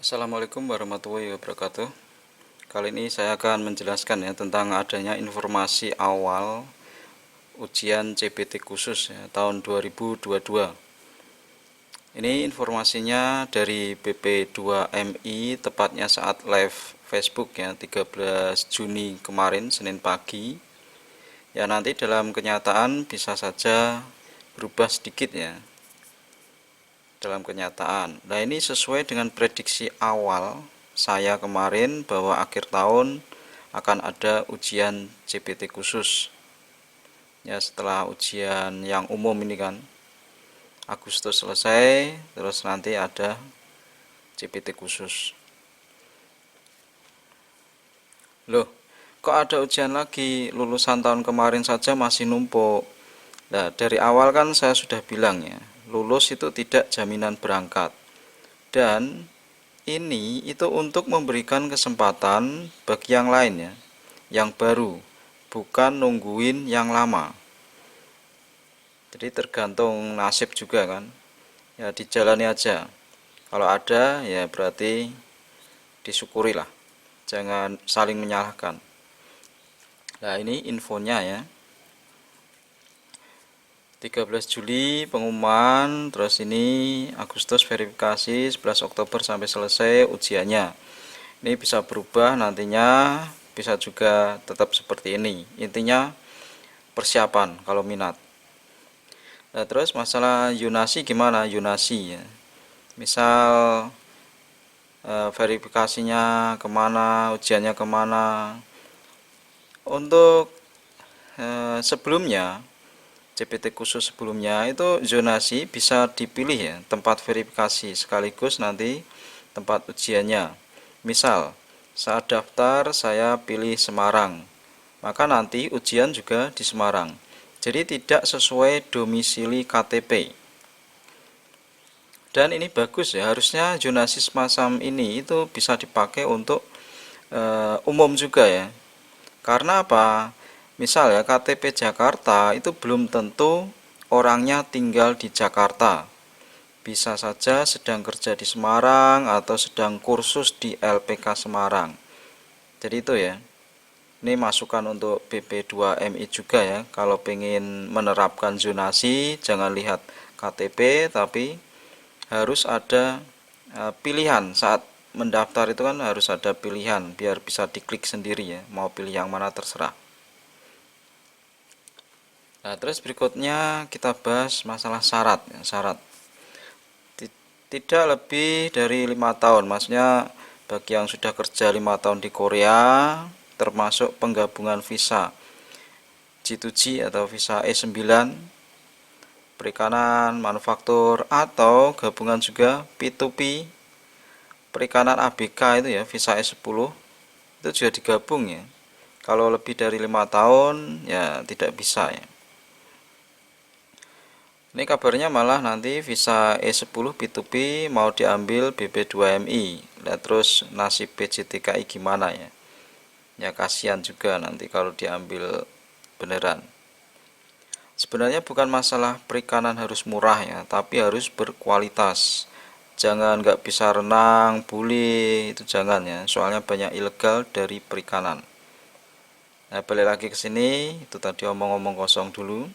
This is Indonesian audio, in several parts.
Assalamualaikum warahmatullahi wabarakatuh. Kali ini saya akan menjelaskan ya tentang adanya informasi awal ujian CBT khusus ya, tahun 2022. Ini informasinya dari BP2MI, tepatnya saat live Facebook ya 13 Juni kemarin, Senin pagi. Ya nanti dalam kenyataan bisa saja berubah sedikit ya dalam kenyataan. Nah, ini sesuai dengan prediksi awal saya kemarin bahwa akhir tahun akan ada ujian CBT khusus. Ya, setelah ujian yang umum ini kan Agustus selesai, terus nanti ada CBT khusus. Loh, kok ada ujian lagi? Lulusan tahun kemarin saja masih numpuk. Nah, dari awal kan saya sudah bilang ya, lulus itu tidak jaminan berangkat. Dan ini itu untuk memberikan kesempatan bagi yang lain ya, yang baru, bukan nungguin yang lama. Jadi tergantung nasib juga kan. Ya dijalani aja. Kalau ada ya berarti disyukurilah. Jangan saling menyalahkan. Nah, ini infonya ya. 13 Juli pengumuman, terus ini Agustus verifikasi, 11 Oktober sampai selesai ujiannya. Ini bisa berubah nantinya, bisa juga tetap seperti ini. Intinya persiapan kalau minat. Nah, terus masalah Yunasi gimana? Yunasi ya. Misal verifikasinya kemana, ujiannya kemana. Untuk sebelumnya CPT khusus sebelumnya itu zonasi bisa dipilih ya tempat verifikasi sekaligus nanti tempat ujiannya. Misal saat daftar saya pilih Semarang, maka nanti ujian juga di Semarang. Jadi tidak sesuai domisili KTP. Dan ini bagus ya, harusnya zonasi semacam ini itu bisa dipakai untuk umum juga ya. Karena apa? Misal ya KTP Jakarta itu belum tentu orangnya tinggal di Jakarta. Bisa saja sedang kerja di Semarang atau sedang kursus di LPK Semarang. Jadi itu ya. Ini masukan untuk BP2MI juga ya. Kalau pengen menerapkan zonasi jangan lihat KTP tapi harus ada pilihan saat mendaftar itu kan harus ada pilihan biar bisa diklik sendiri ya. Mau pilih yang mana terserah. Nah, terus berikutnya kita bahas masalah syarat. Syarat tidak lebih dari 5 tahun, maksudnya bagi yang sudah kerja 5 tahun di Korea, termasuk penggabungan visa G2G atau visa E9, perikanan, manufaktur, atau gabungan juga P2P, perikanan ABK itu ya, visa E10, itu juga digabung ya. Kalau lebih dari 5 tahun, ya tidak bisa ya. Ini kabarnya malah nanti visa E10 P2P mau diambil BP2MI. Nah, terus nasib PJTKI gimana ya? Ya kasihan juga nanti kalau diambil beneran. Sebenarnya bukan masalah perikanan harus murah ya, tapi harus berkualitas. Jangan nggak bisa renang, bule, itu jangan ya. Soalnya banyak ilegal dari perikanan. Nah, balik lagi ke sini, itu tadi omong-omong kosong dulu.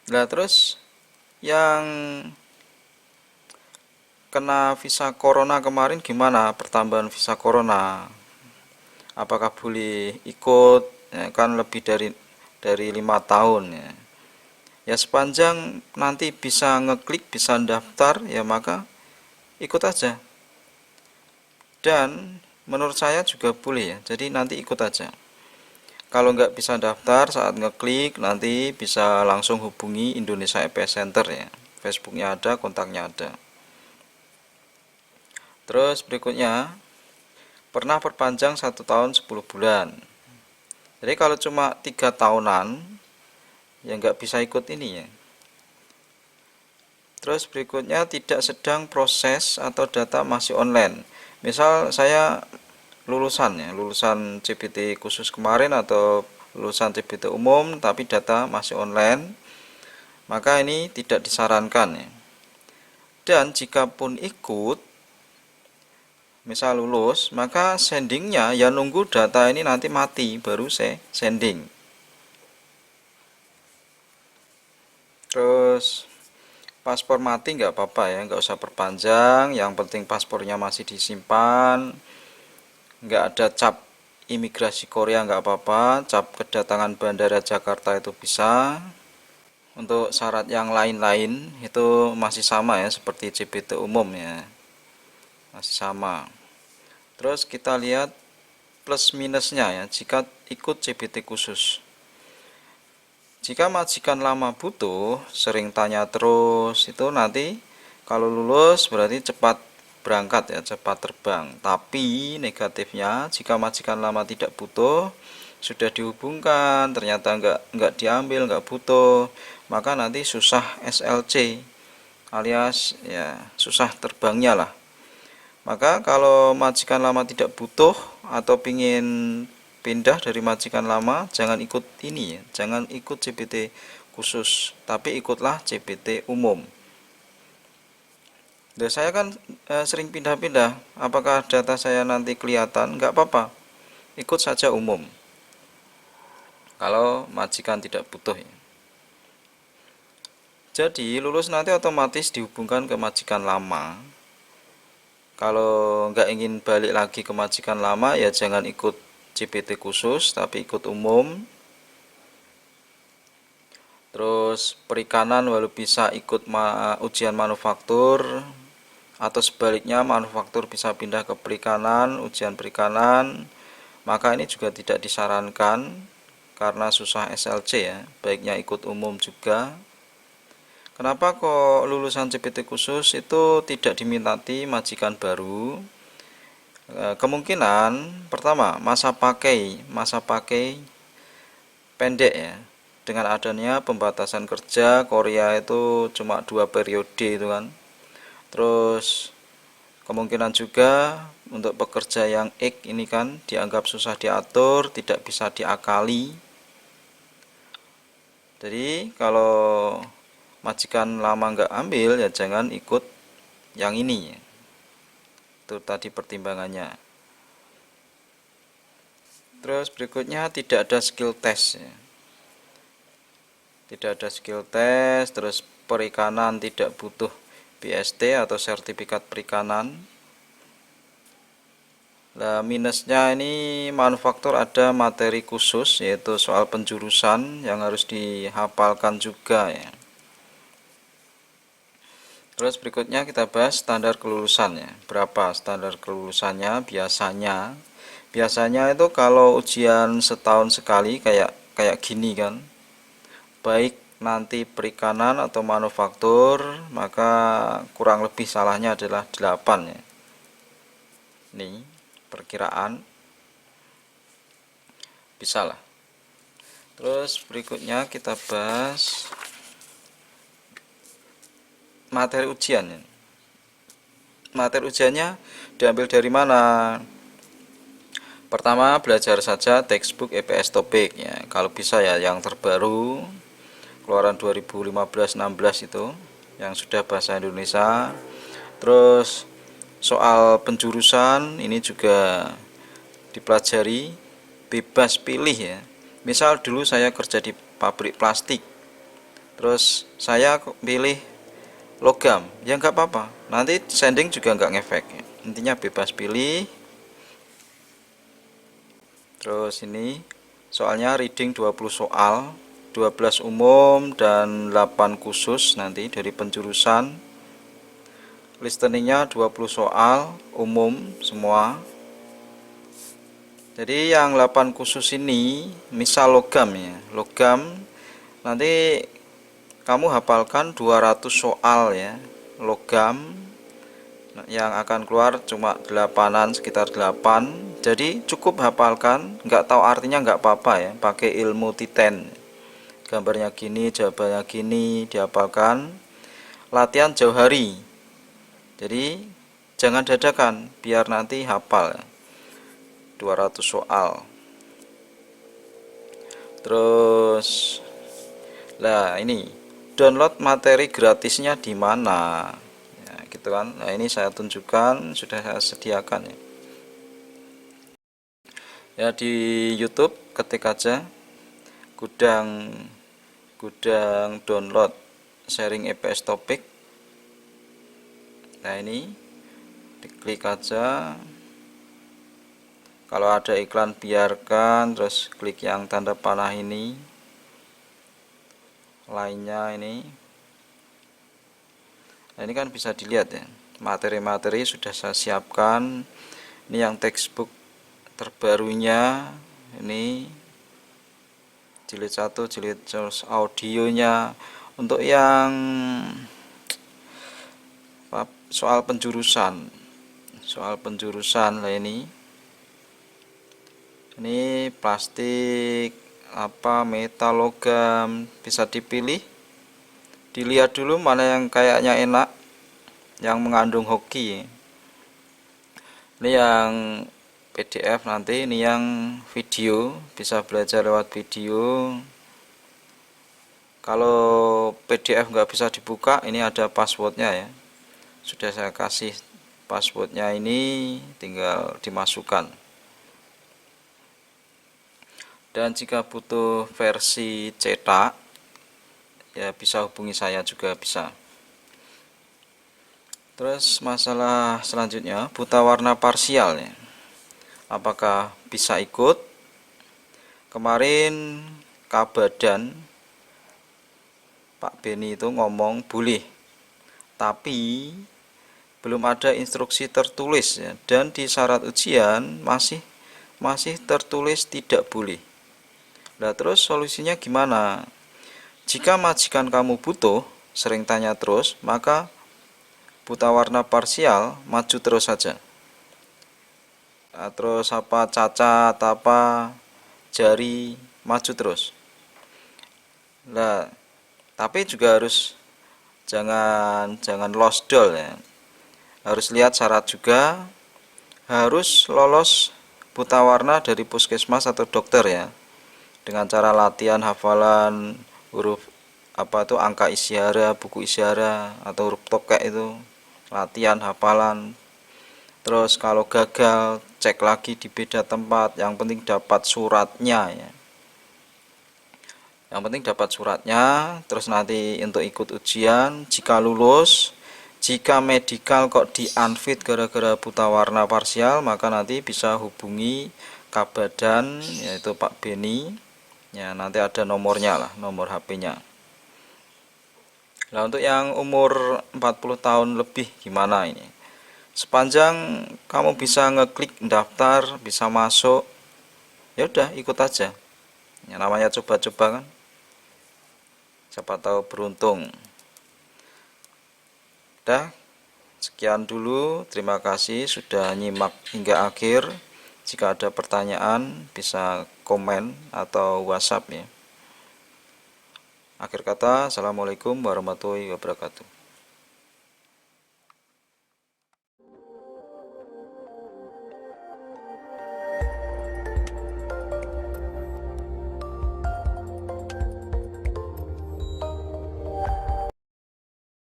Nah, terus yang kena visa corona kemarin gimana pertambahan visa corona? Apakah boleh ikut? Ya, kan lebih dari 5 tahun ya. Ya sepanjang nanti bisa ngeklik, bisa daftar ya maka ikut aja. Dan menurut saya juga boleh ya. Jadi nanti ikut aja. Kalau nggak bisa daftar saat ngeklik nanti bisa langsung hubungi Indonesia EPS Center ya. Facebooknya ada, kontaknya ada. Terus berikutnya pernah perpanjang 1 tahun 10 bulan. Jadi kalau cuma 3 tahunan ya nggak bisa ikut ini ya. Terus berikutnya tidak sedang proses atau data masih online. Misal saya lulusan CBT khusus kemarin atau lulusan CBT umum tapi data masih online, maka ini tidak disarankan ya. Dan jika pun ikut, misal lulus, maka sendingnya ya nunggu data ini nanti mati baru saya sending. Terus paspor mati nggak apa-apa ya, nggak usah perpanjang, yang penting paspornya masih disimpan, nggak ada cap imigrasi Korea nggak apa-apa, cap kedatangan bandara Jakarta itu bisa. Untuk syarat yang lain-lain itu masih sama ya, seperti CPT umum ya, masih sama. Terus kita lihat plus minusnya ya jika ikut CPT khusus. Jika majikan lama butuh, sering tanya terus, itu nanti kalau lulus berarti cepat berangkat ya, cepat terbang. Tapi negatifnya jika majikan lama tidak butuh, sudah dihubungkan ternyata nggak diambil, nggak butuh, maka nanti susah SLC alias ya susah terbangnya lah. Maka kalau majikan lama tidak butuh atau pingin pindah dari majikan lama, jangan ikut ini ya, jangan ikut CPT khusus, tapi ikutlah CPT umum. Dan saya kan sering pindah-pindah, apakah data saya nanti kelihatan? Nggak apa-apa, ikut saja umum kalau majikan tidak butuh ya. Jadi lulus nanti otomatis dihubungkan ke majikan lama. Kalau nggak ingin balik lagi ke majikan lama ya jangan ikut CPT khusus tapi ikut umum. Terus perikanan walau bisa ikut ujian manufaktur, atau sebaliknya manufaktur bisa pindah ke perikanan, ujian perikanan, maka ini juga tidak disarankan karena susah SLC ya, baiknya ikut umum juga. Kenapa kok lulusan CPT khusus itu tidak diminati majikan baru? Kemungkinan pertama masa pakai pendek ya. Dengan adanya pembatasan kerja, Korea itu cuma 2 periode itu kan. Terus kemungkinan juga untuk pekerja yang ini kan dianggap susah diatur, tidak bisa diakali. Jadi kalau majikan lama nggak ambil ya jangan ikut yang ini ya. Itu tadi pertimbangannya. Terus berikutnya tidak ada skill test ya. Tidak ada skill test. Terus perikanan tidak butuh BST atau sertifikat perikanan. Nah, minusnya ini manufaktur ada materi khusus yaitu soal penjurusan yang harus dihafalkan juga ya. Terus berikutnya kita bahas standar kelulusannya. Berapa standar kelulusannya biasanya? Biasanya itu kalau ujian setahun sekali kayak gini kan. Baik nanti perikanan atau manufaktur, maka kurang lebih salahnya adalah 8 ya. Nih, perkiraan bisa lah. Terus berikutnya kita bahas materi ujian. Materi ujiannya diambil dari mana? Pertama belajar saja textbook EPS topik ya. Kalau bisa ya yang terbaru keluaran 2015-16 itu yang sudah bahasa Indonesia. Terus soal penjurusan ini juga dipelajari, bebas pilih ya. Misal dulu saya kerja di pabrik plastik, terus saya pilih logam, ya nggak apa-apa, nanti sending juga nggak ngefek ya. Intinya bebas pilih. Terus ini soalnya reading 20 soal, 12 umum dan 8 khusus nanti dari penjurusan. Listeningnya 20 soal umum semua. Jadi yang 8 khusus ini misal logam ya. Logam nanti kamu hafalkan 200 soal ya. Logam yang akan keluar cuma 8-an, sekitar 8. Jadi cukup hafalkan, nggak tahu artinya nggak apa-apa ya, pakai ilmu titen. Gambarnya gini, jawabannya gini, dihafalkan. Latihan jauh hari. Jadi jangan dadakan biar nanti hafal ya. 200 soal. Terus lah ini download materi gratisnya di mana? Ya, gitu kan. Nah, ini saya tunjukkan, sudah saya sediakan ya. Ya, di YouTube ketik aja gudang download sharing EPS topik. Nah, ini diklik aja. Kalau ada iklan biarkan, terus klik yang tanda panah ini, lainnya ini. Nah, ini kan bisa dilihat ya, materi-materi sudah saya siapkan. Ini yang textbook terbarunya, ini jilid 1, jilid audionya. Untuk yang soal penjurusan lah, ini plastik apa, metal, logam, bisa dipilih, dilihat dulu mana yang kayaknya enak, yang mengandung hoki. Ini yang PDF, nanti ini yang video, bisa belajar lewat video. Kalau PDF nggak bisa dibuka, ini ada passwordnya ya, sudah saya kasih passwordnya, ini tinggal dimasukkan. Dan jika butuh versi cetak ya bisa hubungi saya juga bisa. Terus masalah selanjutnya, buta warna parsial ya, apakah bisa ikut? Kemarin Kabadan Pak Beni itu ngomong boleh, tapi belum ada instruksi tertulis ya, dan di syarat ujian masih tertulis tidak boleh. Nah, terus solusinya gimana? Jika majikan kamu butuh, sering tanya terus, maka buta warna parsial maju terus saja. Nah, terus apa, cacat apa, jari, maju terus. Nah, tapi juga harus jangan lost doll ya. Harus lihat syarat juga, harus lolos buta warna dari puskesmas atau dokter ya, dengan cara latihan hafalan huruf apa itu, angka isyara, buku isyara atau huruf tokek itu, latihan hafalan. Terus kalau gagal cek lagi di beda tempat, yang penting dapat suratnya ya, terus nanti untuk ikut ujian. Jika lulus, jika medikal kok di unfit gara-gara buta warna parsial, maka nanti bisa hubungi Kabadan, yaitu Pak Beni ya, nanti ada nomornya lah, nomor HP-nya. Nah, untuk yang umur 40 tahun lebih gimana ini? Sepanjang kamu bisa ngeklik daftar, bisa masuk, ya udah ikut aja. Ya, namanya coba-coba kan, siapa tahu beruntung. Udah, sekian dulu, terima kasih sudah nyimak hingga akhir. Jika ada pertanyaan bisa komen atau WhatsApp ya. Akhir kata, assalamualaikum warahmatullahi wabarakatuh.